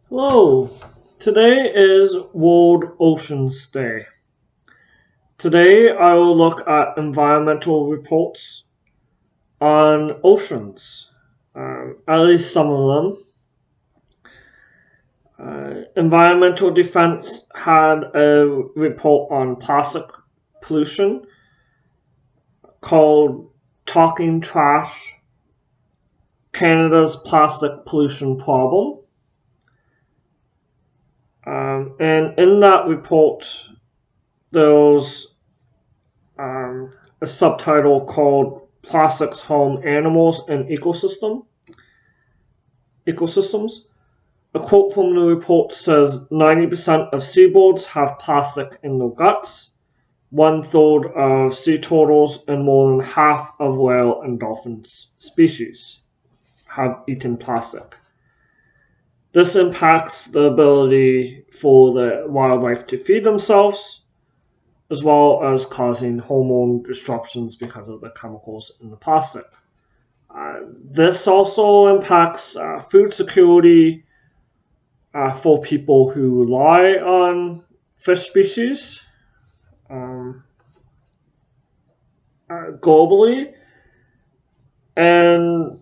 Hello, today is World Oceans Day. Today I will look at environmental reports on oceans, at least some of them. Environmental Defense had a report on plastic pollution called Talking Trash Canada's Plastic Pollution Problem. And in that report, there was a subtitle called Plastics Harm Animals and Ecosystems. A quote from the report says 90% of seabirds have plastic in their guts, one-third of sea turtles, and more than half of whale and dolphin species have eaten plastic. This impacts the ability for the wildlife to feed themselves, as well as causing hormone disruptions because of the chemicals in the plastic. This also impacts food security for people who rely on fish species um, globally, and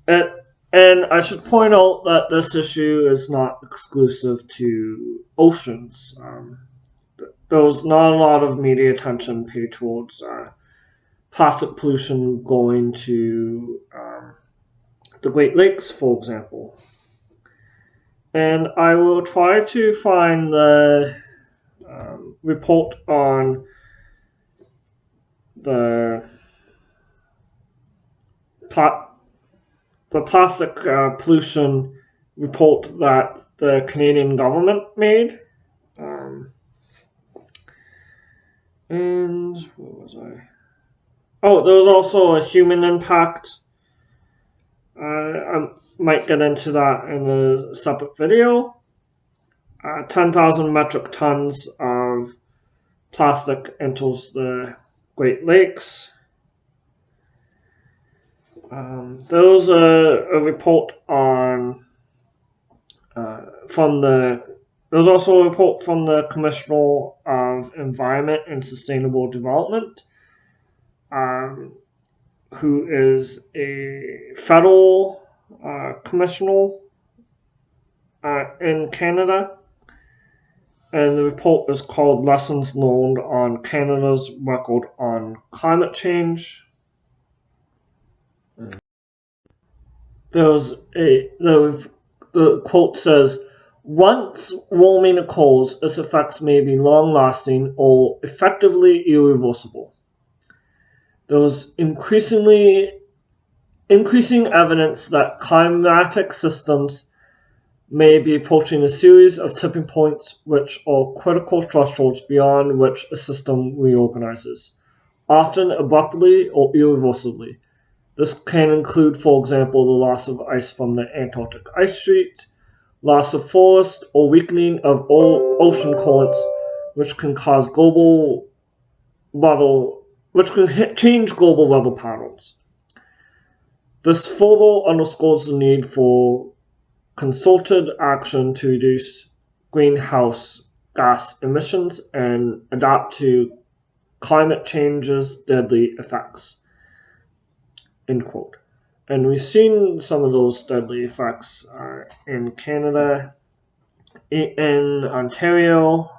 it, and I should point out that this issue is not exclusive to oceans. There was not a lot of media attention paid towards plastic pollution going to the Great Lakes, for example. And I will try to find the report on the the plastic pollution report that the Canadian government made. And where was I? Oh, there was also a human impact. I might get into that in a separate video. 10,000 metric tons of plastic enters the Great Lakes. There was a report on there was also a report from the Commissioner of Environment and Sustainable Development, who is a federal commissioner in Canada. And the report is called Lessons Learned on Canada's Record on Climate Change. The quote says, once warming occurs, its effects may be long-lasting or effectively irreversible. There is increasing evidence that climatic systems may be approaching a series of tipping points which are critical thresholds beyond which a system reorganizes, often abruptly or irreversibly. This can include, for example, the loss of ice from the Antarctic ice sheet, loss of forest, or weakening of ocean currents, which can change global weather patterns. This further underscores the need for concerted action to reduce greenhouse gas emissions and adapt to climate change's deadly effects. End quote. And we've seen some of those deadly effects in Canada, in Ontario,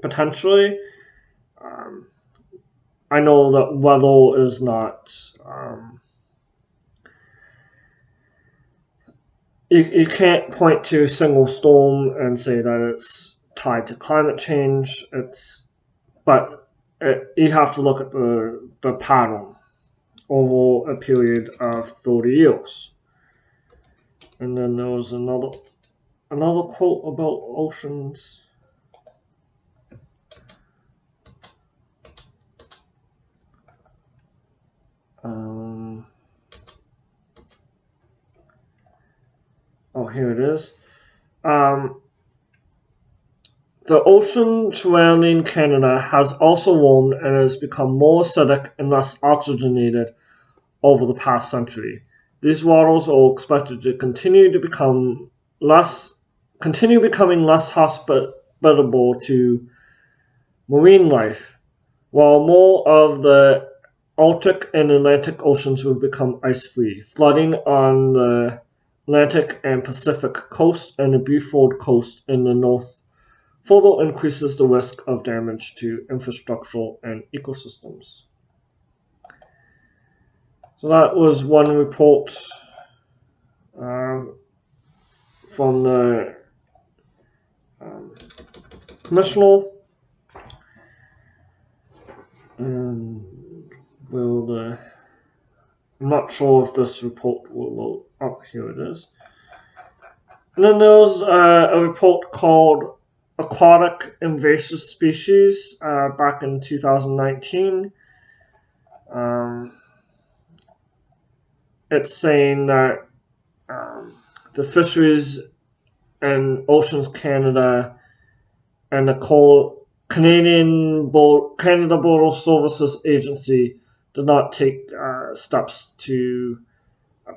potentially. I know that weather is not. You can't point to a single storm and say that it's tied to climate change. You have to look at the pattern over a period of 30 years. And then there was another quote about oceans. Here it is. The ocean surrounding Canada has also warmed and has become more acidic and less oxygenated over the past century. These waters are expected to continue to become less continue becoming less hospitable to marine life, while more of the Arctic and Atlantic Oceans will become ice-free. Flooding on the Atlantic and Pacific coast and the Beaufort coast in the north further increases the risk of damage to infrastructure and ecosystems. So that was one report from the commissioner. And I'm not sure if this report will load up. Here it is. And then there's a report called Aquatic Invasive Species back in 2019. It's saying that the Fisheries and Oceans Canada and the Canada Border Services Agency did not take steps to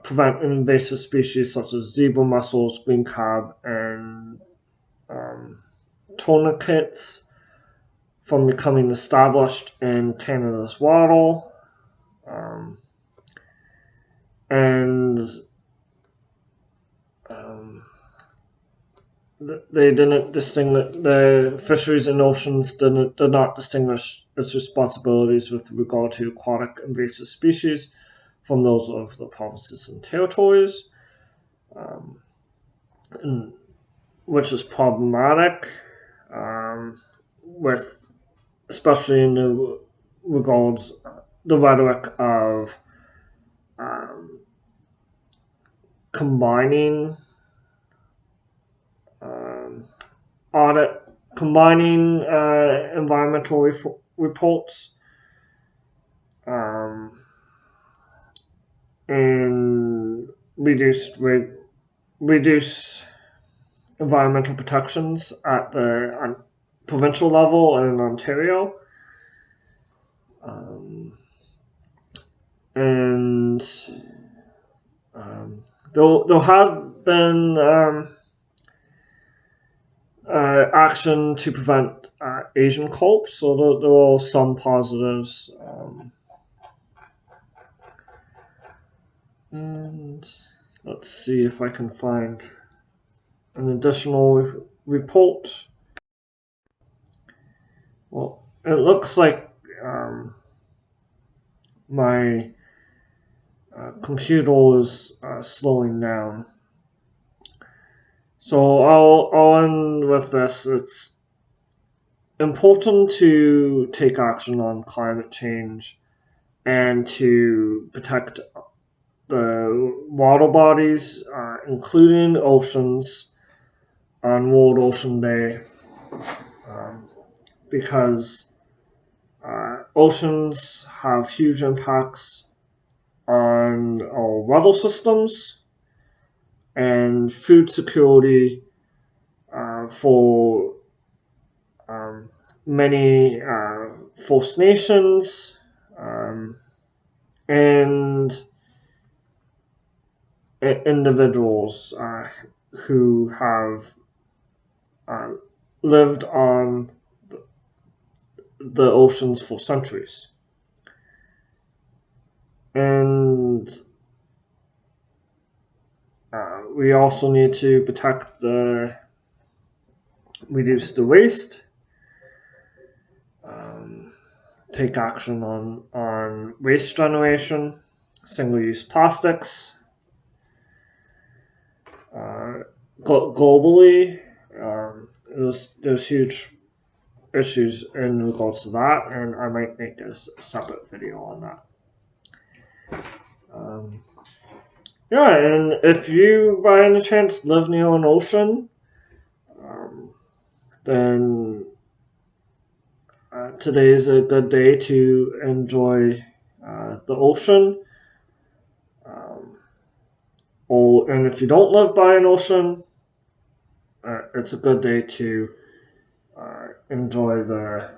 prevent invasive species such as zebra mussels, green crab, and tourniquets from becoming established in Canada's water. And they didn't distinguish, the Fisheries and Oceans did not distinguish its responsibilities with regard to aquatic invasive species from those of the provinces and territories, which is problematic, with especially in the regards the rhetoric of combining environmental reports and reduce environmental protections at the provincial level in Ontario. And there has been action to prevent Asian carp, so there are some positives. And let's see if I can find an additional report. Well, it looks like my computer is slowing down. So I'll end with this. It's important to take action on climate change and to protect the water bodies, including oceans, on World Ocean Day, because oceans have huge impacts on our weather systems and food security for many First Nations and individuals who have lived on the oceans for centuries. And we also need to reduce the waste, take action on waste generation, single-use plastics. Globally, there's huge issues in regards to that, and I might make a separate video on that. Yeah, and if you by any chance live near an ocean, then today is a good day to enjoy the ocean. And if you don't live by an ocean, it's a good day to enjoy the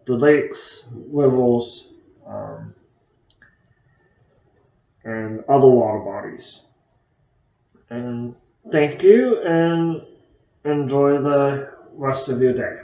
lakes, rivers, and other water bodies. And thank you, and Enjoy the rest of your day.